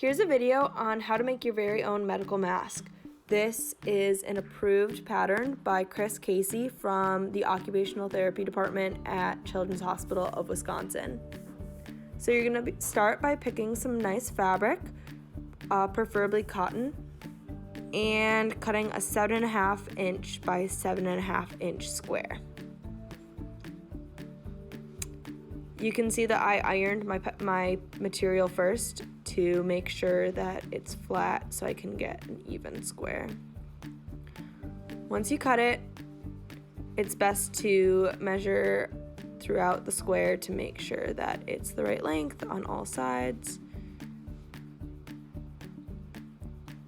Here's a video on how to make your very own medical mask. This is an approved pattern by Chris Casey from the Occupational Therapy Department at Children's Hospital of Wisconsin. So you're going to start by picking some nice fabric, preferably cotton, and cutting a 7.5 inch by 7.5 inch square. You can see that I ironed my material first to make sure that it's flat so I can get an even square. Once you cut it, it's best to measure throughout the square to make sure that it's the right length on all sides.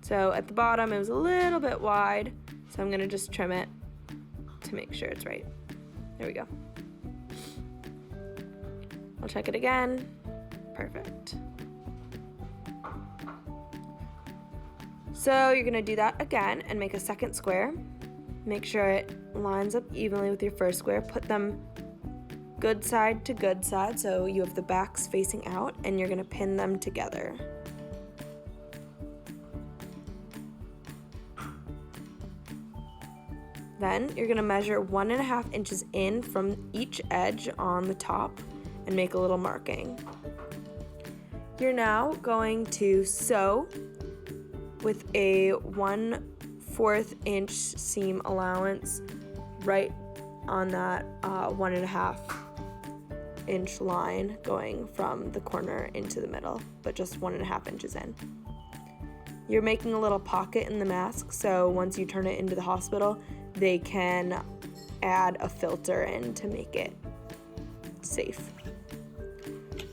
So at the bottom it was a little bit wide, so I'm going to just trim it to make sure it's right. There we go. I'll check it again. Perfect. So you're gonna do that again and make a second square. Make sure it lines up evenly with your first square. Put them good side to good side so you have the backs facing out, and you're gonna pin them together. Then you're gonna measure 1.5 inches in from each edge on the top and make a little marking. You're now going to sew with a 1/4 inch seam allowance right on that 1.5 inch line going from the corner into the middle, but just 1.5 inches in. You're making a little pocket in the mask, so once you turn it into the hospital, they can add a filter in to make it safe.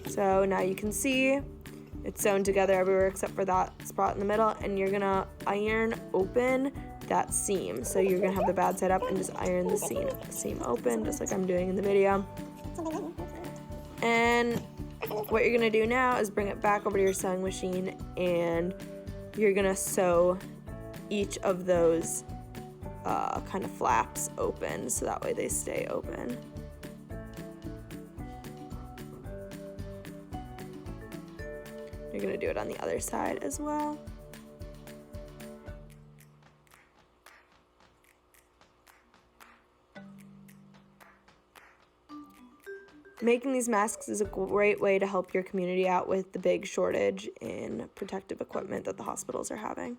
So now you can see it's sewn together everywhere except for that spot in the middle, and you're gonna iron open that seam. So you're gonna have the bad side up and just iron the seam open, just like I'm doing in the video. And what you're gonna do now is bring it back over to your sewing machine, and you're gonna sew each of those kind of flaps open, so that way they stay open. You're going to do it on the other side as well. Making these masks is a great way to help your community out with the big shortage in protective equipment that the hospitals are having.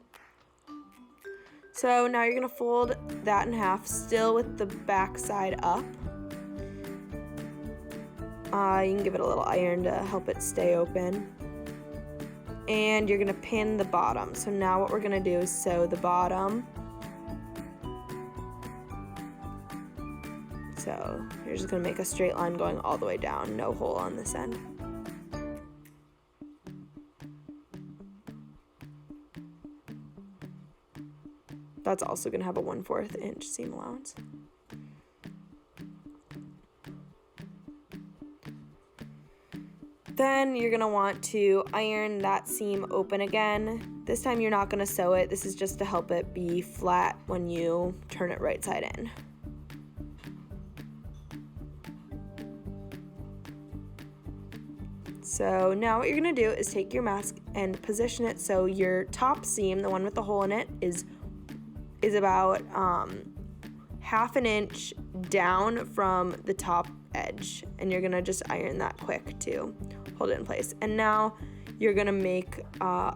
So now you're going to fold that in half, still with the back side up. You can give it a little iron to help it stay open. And you're gonna pin the bottom. So now what we're gonna do is sew the bottom. So you're just gonna make a straight line going all the way down, no hole on this end. That's also gonna have a 1/4 inch seam allowance. Then you're gonna want to iron that seam open again. This time you're not gonna sew it. This is just to help it be flat when you turn it right side in. So now what you're gonna do is take your mask and position it so your top seam, the one with the hole in it, is about 1/2 inch down from the top edge, and you're gonna just iron that quick to hold it in place. And now you're gonna make sew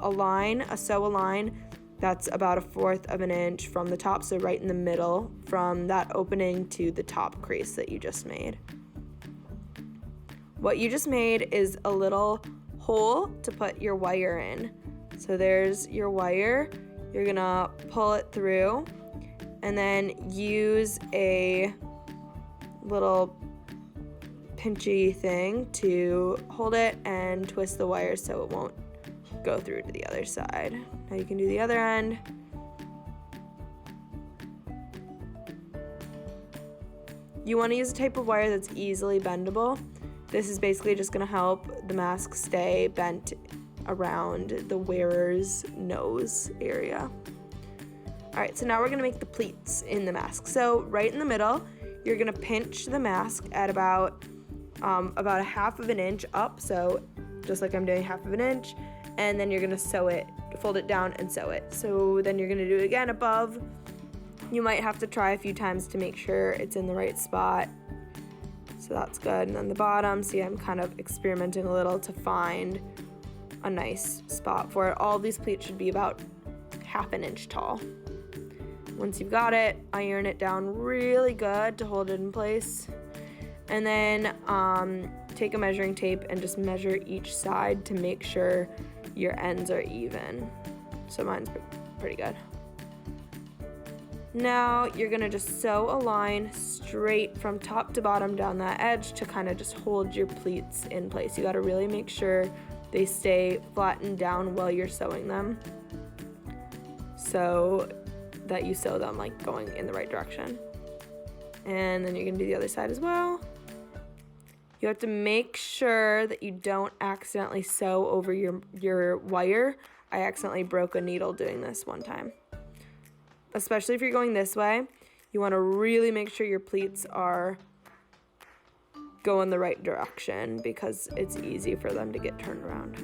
a line that's about 1/4 inch from the top, so right in the middle from that opening to the top crease that you just made. What you just made is a little hole to put your wire in. So there's your wire. You're gonna pull it through and then use a little pinchy thing to hold it and twist the wire so it won't go through to the other side. Now you can do the other end. You want to use a type of wire that's easily bendable. This is basically just going to help the mask stay bent around the wearer's nose area. All right, so now we're going to make the pleats in the mask. So right in the middle, you're going to pinch the mask at about 1/2 inch up, so just like I'm doing 1/2 inch, and then you're gonna sew it, fold it down and sew it. So then you're gonna do it again above. You might have to try a few times to make sure it's in the right spot. So that's good. And then the bottom, see, I'm kind of experimenting a little to find a nice spot for it. All these pleats should be about 1/2 inch tall. Once you've got it, iron it down really good to hold it in place. And then take a measuring tape and just measure each side to make sure your ends are even. So mine's pretty good. Now you're gonna just sew a line straight from top to bottom down that edge to kind of just hold your pleats in place. You gotta really make sure they stay flattened down while you're sewing them, so that you sew them like going in the right direction. And then you're gonna do the other side as well. You have to make sure that you don't accidentally sew over your wire. I accidentally broke a needle doing this one time. Especially if you're going this way, you want to really make sure your pleats are going the right direction because it's easy for them to get turned around.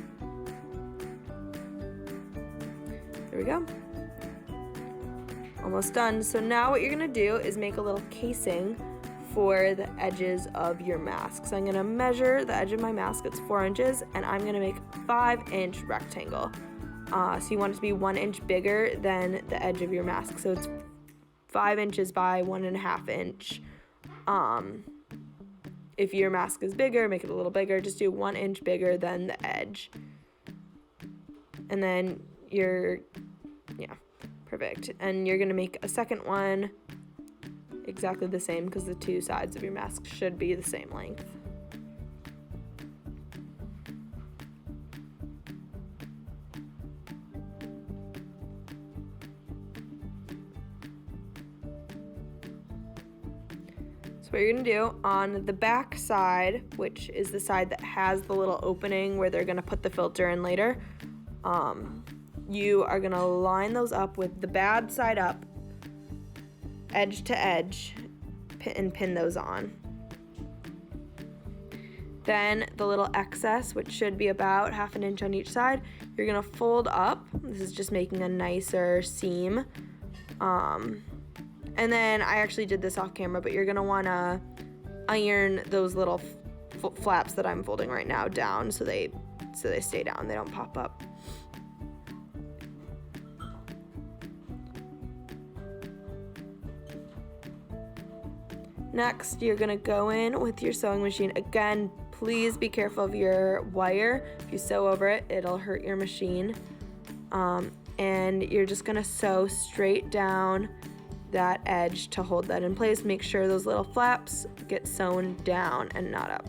There we go. Almost done. So now what you're gonna do is make a little casing for the edges of your mask. So I'm gonna measure the edge of my mask, it's 4 inches, and I'm gonna make a 5-inch rectangle. So you want it to be 1 inch bigger than the edge of your mask. So it's 5 inches by 1.5 inch. If your mask is bigger, make it a little bigger. Just do 1 inch bigger than the edge. And then perfect. And you're gonna make a second one exactly the same because the two sides of your mask should be the same length. So what you're gonna do on the back side, which is the side that has the little opening where they're gonna put the filter in later, you are gonna line those up with the bad side up, edge to edge, and pin those on. Then the little excess, which should be about 1/2 inch on each side, you're gonna fold up. This is just making a nicer seam. And then I actually did this off camera, but you're gonna wanna iron those little flaps that I'm folding right now down so they stay down, they don't pop up. Next, you're gonna go in with your sewing machine. Again, please be careful of your wire. If you sew over it, it'll hurt your machine. And you're just gonna sew straight down that edge to hold that in place. Make sure those little flaps get sewn down and not up.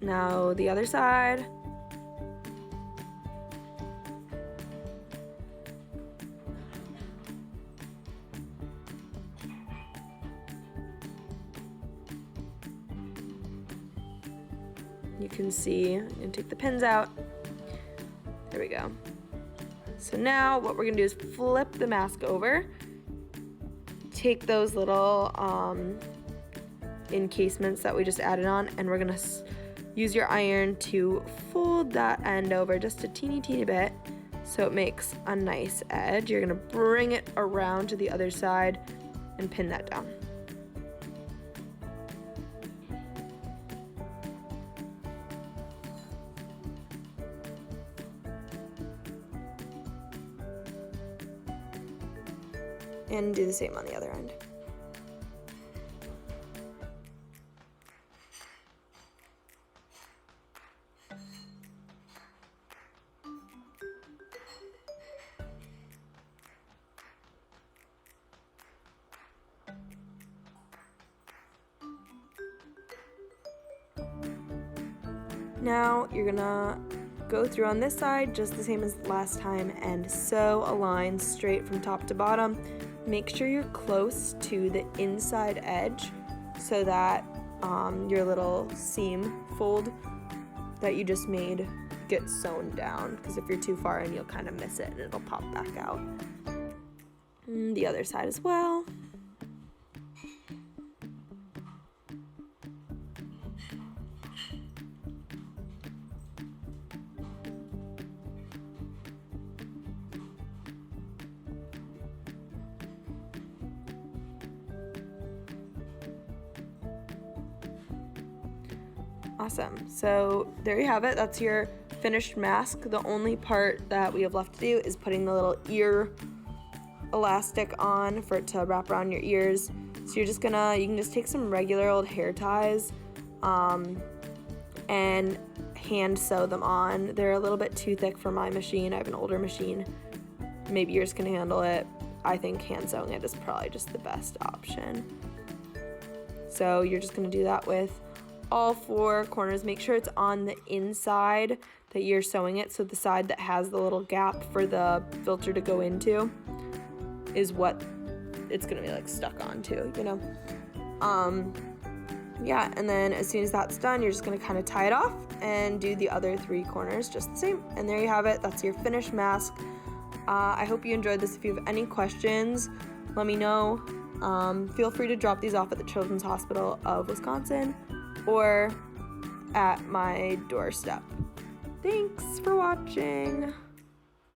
Now the other side. You can see, and take the pins out. There we go. So now what we're gonna do is flip the mask over, take those little encasements that we just added on, and we're gonna use your iron to fold that end over just a teeny bit so it makes a nice edge. You're gonna bring it around to the other side and pin that down. And do the same on the other end. Now you're gonna go through on this side just the same as last time and sew a line straight from top to bottom. Make sure you're close to the inside edge so that your little seam fold that you just made gets sewn down, because if you're too far in, you'll kind of miss it and it'll pop back out. And the other side as well. Awesome. So there you have it. That's your finished mask. The only part that we have left to do is putting the little ear elastic on for it to wrap around your ears. So you can just take some regular old hair ties and hand sew them on. They're a little bit too thick for my machine. I have an older machine. Maybe yours can handle it. I think hand sewing it is probably just the best option. So you're just gonna do that with all 4 corners. Make sure it's on the inside that you're sewing it, so the side that has the little gap for the filter to go into is what it's gonna be like stuck onto, you know? Yeah, and then as soon as that's done, you're just gonna kind of tie it off and do the other 3 corners just the same. And there you have it. That's your finished mask. I hope you enjoyed this. If you have any questions, let me know. Feel free to drop these off at the Children's Hospital of Wisconsin or at my doorstep. Thanks for watching.